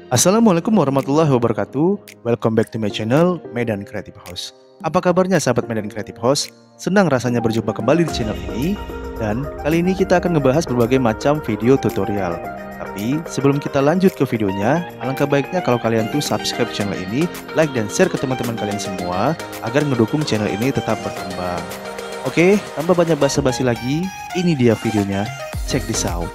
Assalamualaikum warahmatullahi wabarakatuh. Welcome back to my channel Medan Creative House. Apa kabarnya sahabat Medan Creative House? Senang rasanya berjumpa kembali di channel ini. Dan kali ini kita akan ngebahas berbagai macam video tutorial. Tapi sebelum kita lanjut ke videonya, alangkah baiknya kalau kalian tuh subscribe channel ini, like dan share ke teman-teman kalian semua agar mendukung channel ini tetap berkembang. Oke, tanpa banyak basa-basi lagi, ini dia videonya. Check this out.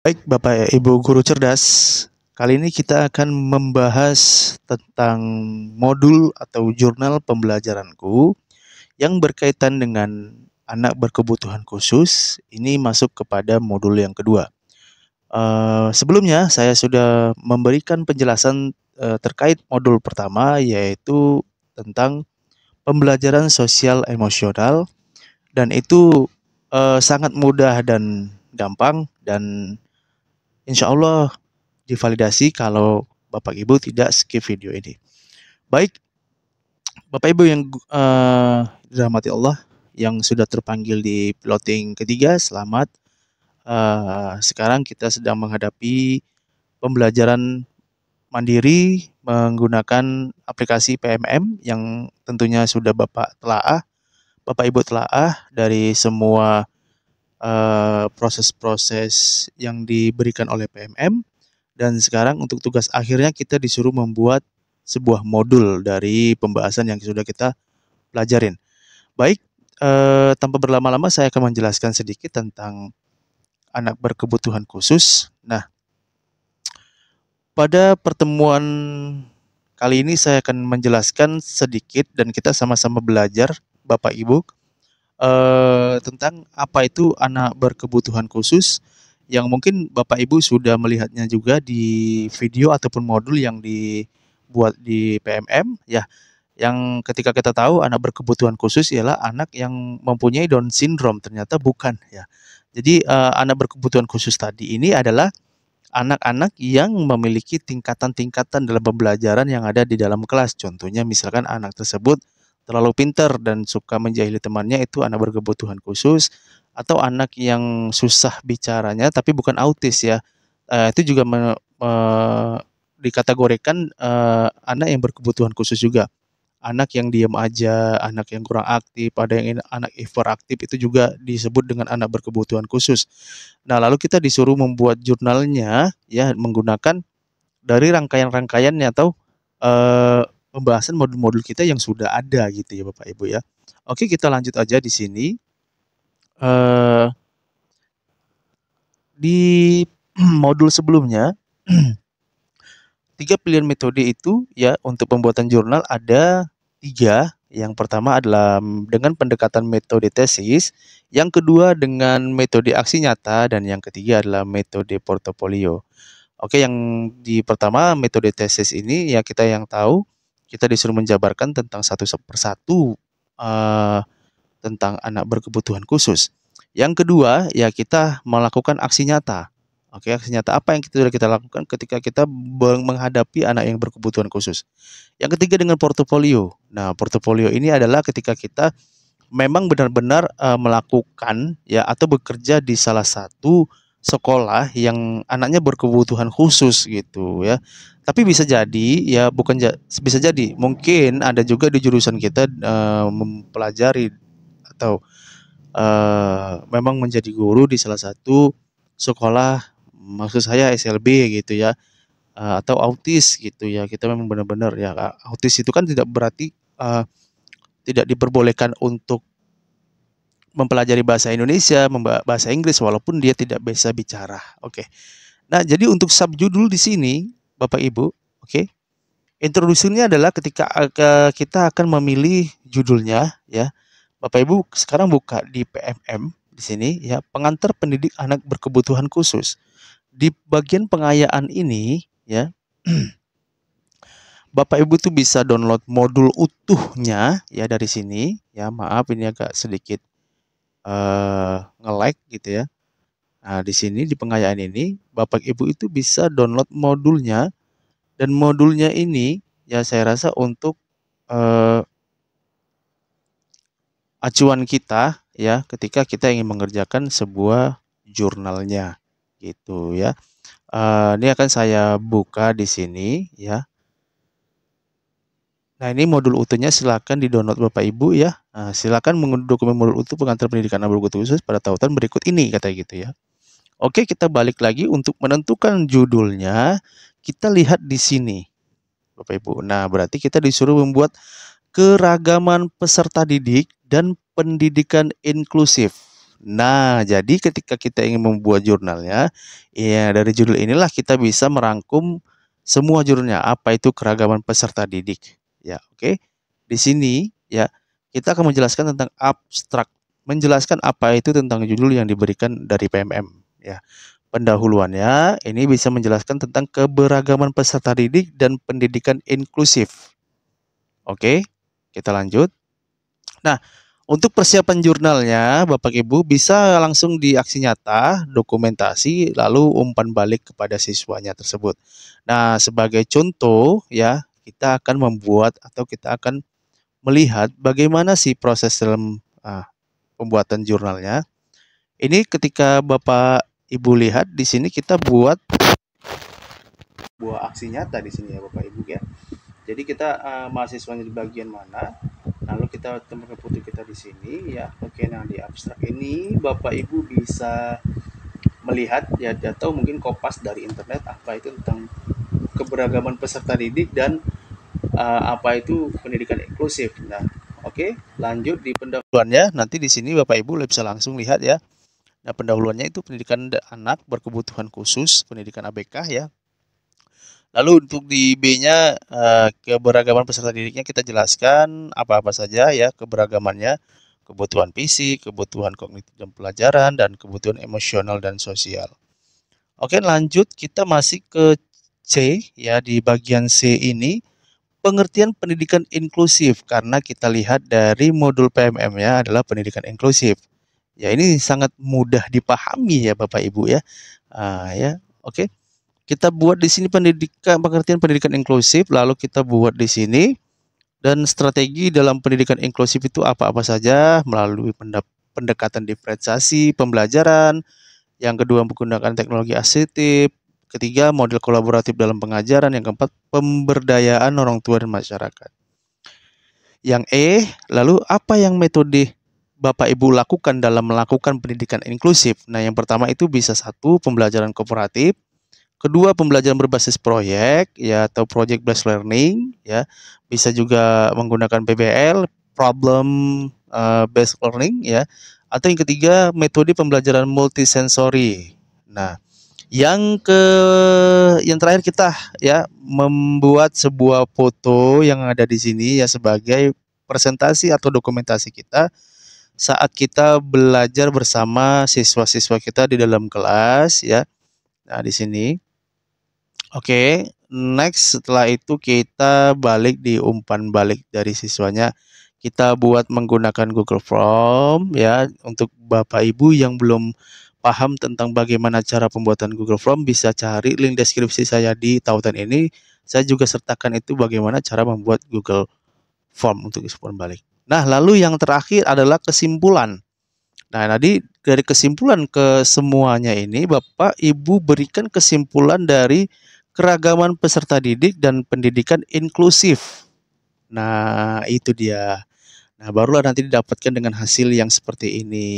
Baik, Bapak Ibu guru cerdas. Kali ini kita akan membahas tentang modul atau jurnal pembelajaranku yang berkaitan dengan anak berkebutuhan khusus. Ini masuk kepada modul yang kedua. Sebelumnya saya sudah memberikan penjelasan terkait modul pertama, yaitu tentang pembelajaran sosial emosional, dan itu sangat mudah dan gampang, dan insya Allah divalidasi kalau Bapak Ibu tidak skip video ini. Baik, Bapak Ibu yang dirahmati Allah, yang sudah terpanggil di plotting ketiga, selamat. Sekarang kita sedang menghadapi pembelajaran mandiri menggunakan aplikasi PMM yang tentunya sudah Bapak Ibu telaah dari semua proses-proses yang diberikan oleh PMM. Dan sekarang untuk tugas akhirnya kita disuruh membuat sebuah modul dari pembahasan yang sudah kita pelajarin. Baik, tanpa berlama-lama saya akan menjelaskan sedikit tentang anak berkebutuhan khusus. Nah, pada pertemuan kali ini saya akan menjelaskan sedikit dan kita sama-sama belajar, Bapak Ibu, tentang apa itu anak berkebutuhan khusus, yang mungkin Bapak Ibu sudah melihatnya juga di video ataupun modul yang dibuat di PMM ya, yang ketika kita tahu anak berkebutuhan khusus ialah anak yang mempunyai Down syndrome, ternyata bukan ya. Jadi anak berkebutuhan khusus tadi ini adalah anak-anak yang memiliki tingkatan-tingkatan dalam pembelajaran yang ada di dalam kelas. Contohnya misalkan anak tersebut terlalu pintar dan suka menjahili temannya, itu anak berkebutuhan khusus. Atau anak yang susah bicaranya tapi bukan autis ya, itu juga dikategorikan anak yang berkebutuhan khusus juga. Anak yang diam aja, anak yang kurang aktif, ada yang anak hiperaktif, itu juga disebut dengan anak berkebutuhan khusus. Nah, lalu kita disuruh membuat jurnalnya ya, menggunakan dari rangkaian-rangkaiannya atau pembahasan modul-modul kita yang sudah ada gitu ya Bapak Ibu ya. Oke, kita lanjut aja di sini. Di modul sebelumnya, 3 pilihan metode itu ya untuk pembuatan jurnal ada 3. Yang pertama adalah dengan pendekatan metode tesis, yang kedua dengan metode aksi nyata, dan yang ketiga adalah metode portofolio. Oke, yang di pertama metode tesis ini ya, kita yang tahu kita disuruh menjabarkan tentang satu persatu tentang anak berkebutuhan khusus. Yang kedua ya, kita melakukan aksi nyata. Oke, aksi nyata apa yang sudah kita lakukan ketika kita menghadapi anak yang berkebutuhan khusus. Yang ketiga dengan portofolio. Nah, portofolio ini adalah ketika kita memang benar-benar melakukan ya atau bekerja di salah satu sekolah yang anaknya berkebutuhan khusus gitu ya. Tapi bisa jadi ya, bisa jadi mungkin ada juga di jurusan kita mempelajari atau memang menjadi guru di salah satu sekolah, maksud saya SLB gitu ya, atau autis gitu ya. Kita memang benar-benar ya, autis itu kan tidak berarti tidak diperbolehkan untuk mempelajari bahasa Indonesia, bahasa Inggris walaupun dia tidak bisa bicara. Oke. Nah, jadi untuk subjudul di sini Bapak Ibu, oke. Introduksinya adalah ketika kita akan memilih judulnya ya. Bapak Ibu sekarang buka di PMM di sini ya, pengantar pendidik anak berkebutuhan khusus. Di bagian pengayaan ini ya, Bapak Ibu tuh bisa download modul utuhnya ya dari sini ya. Maaf ini agak sedikit nge-lag gitu ya. Nah, di sini di pengayaan ini Bapak Ibu itu bisa download modulnya, dan modulnya ini ya saya rasa untuk acuan kita ya ketika kita ingin mengerjakan sebuah jurnalnya gitu ya. Ini akan saya buka di sini ya. Nah, ini modul utuhnya, silakan di-download Bapak Ibu ya. Nah, silakan mengunduh dokumen modul utuh pengantar pendidikan anak berkebutuhan khusus pada tautan berikut ini, kata gitu ya. Oke, kita balik lagi untuk menentukan judulnya. Kita lihat di sini, Bapak Ibu. Nah, berarti kita disuruh membuat keragaman peserta didik dan pendidikan inklusif. Nah, jadi ketika kita ingin membuat jurnalnya, ya dari judul inilah kita bisa merangkum semua judulnya. Apa itu keragaman peserta didik? Ya, oke. Di sini ya kita akan menjelaskan tentang abstrak, menjelaskan apa itu tentang judul yang diberikan dari PMM. Ya, pendahuluannya ini bisa menjelaskan tentang keberagaman peserta didik dan pendidikan inklusif. Oke, kita lanjut. Nah, untuk persiapan jurnalnya, Bapak Ibu bisa langsung di aksi nyata, dokumentasi, lalu umpan balik kepada siswanya tersebut. Nah, sebagai contoh ya, kita akan membuat atau kita akan melihat bagaimana sih proses dalam pembuatan jurnalnya. Ini ketika Bapak Ibu lihat di sini kita buat buah aksi nyata di sini ya Bapak Ibu ya. Jadi kita mahasiswanya di bagian mana, lalu kita tempatkan foto kita di sini ya. Oke, nah di abstrak ini Bapak Ibu bisa melihat ya, atau mungkin kopas dari internet apa itu tentang keberagaman peserta didik dan apa itu pendidikan inklusif. Nah, oke, lanjut di pendahuluannya. Nanti di sini Bapak Ibu bisa langsung lihat ya. Nah, pendahuluannya itu pendidikan anak berkebutuhan khusus, pendidikan ABK ya. Lalu untuk di B-nya keberagaman peserta didiknya kita jelaskan apa-apa saja ya keberagamannya, kebutuhan fisik, kebutuhan kognitif dan pelajaran, dan kebutuhan emosional dan sosial. Oke, lanjut kita masih ke C ya. Di bagian C ini pengertian pendidikan inklusif, karena kita lihat dari modul PMM-nya adalah pendidikan inklusif. Ya, ini sangat mudah dipahami ya Bapak Ibu ya. Ya, oke. Kita buat di sini pengertian pendidikan inklusif, lalu kita buat di sini, dan strategi dalam pendidikan inklusif itu apa-apa saja melalui pendekatan diferensiasi pembelajaran, yang kedua menggunakan teknologi asistif, ketiga model kolaboratif dalam pengajaran, yang keempat pemberdayaan orang tua dan masyarakat. Yang lalu apa yang metode Bapak Ibu lakukan dalam melakukan pendidikan inklusif? Nah, yang pertama itu bisa satu, pembelajaran kooperatif. Kedua, pembelajaran berbasis proyek ya, atau project based learning ya. Bisa juga menggunakan PBL, problem based learning ya. Atau yang ketiga, metode pembelajaran multisensori. Nah, yang terakhir kita ya membuat sebuah foto yang ada di sini ya sebagai presentasi atau dokumentasi kita saat kita belajar bersama siswa-siswa kita di dalam kelas ya. Nah, di sini. Oke, next setelah itu kita balik di umpan balik dari siswanya. Kita buat menggunakan Google Form ya. Untuk Bapak Ibu yang belum paham tentang bagaimana cara pembuatan Google Form, bisa cari link deskripsi saya di tautan ini. Saya juga sertakan itu bagaimana cara membuat Google Form untuk umpan balik. Nah, lalu yang terakhir adalah kesimpulan. Nah, tadi dari kesimpulan ke semuanya ini, Bapak Ibu berikan kesimpulan dari keragaman peserta didik dan pendidikan inklusif. Nah, itu dia. Nah, barulah nanti didapatkan dengan hasil yang seperti ini.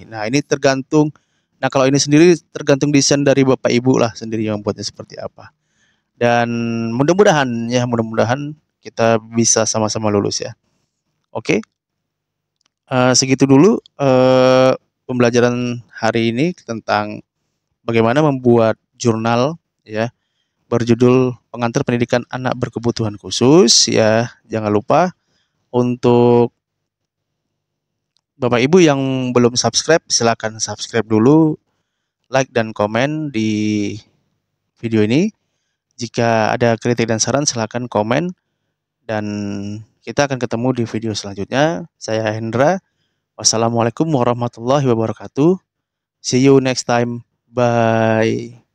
Nah, ini tergantung. Nah, kalau ini sendiri tergantung desain dari Bapak Ibu lah sendiri yang buatnya seperti apa. Dan mudah-mudahan kita bisa sama-sama lulus ya. Oke, segitu dulu pembelajaran hari ini tentang bagaimana membuat jurnal ya berjudul Pengantar Pendidikan Anak Berkebutuhan Khusus ya. Jangan lupa untuk Bapak Ibu yang belum subscribe, silakan subscribe dulu, like dan komen di video ini. Jika ada kritik dan saran silakan komen, dan kita akan ketemu di video selanjutnya. Saya Hendra. Wassalamualaikum warahmatullahi wabarakatuh. See you next time. Bye.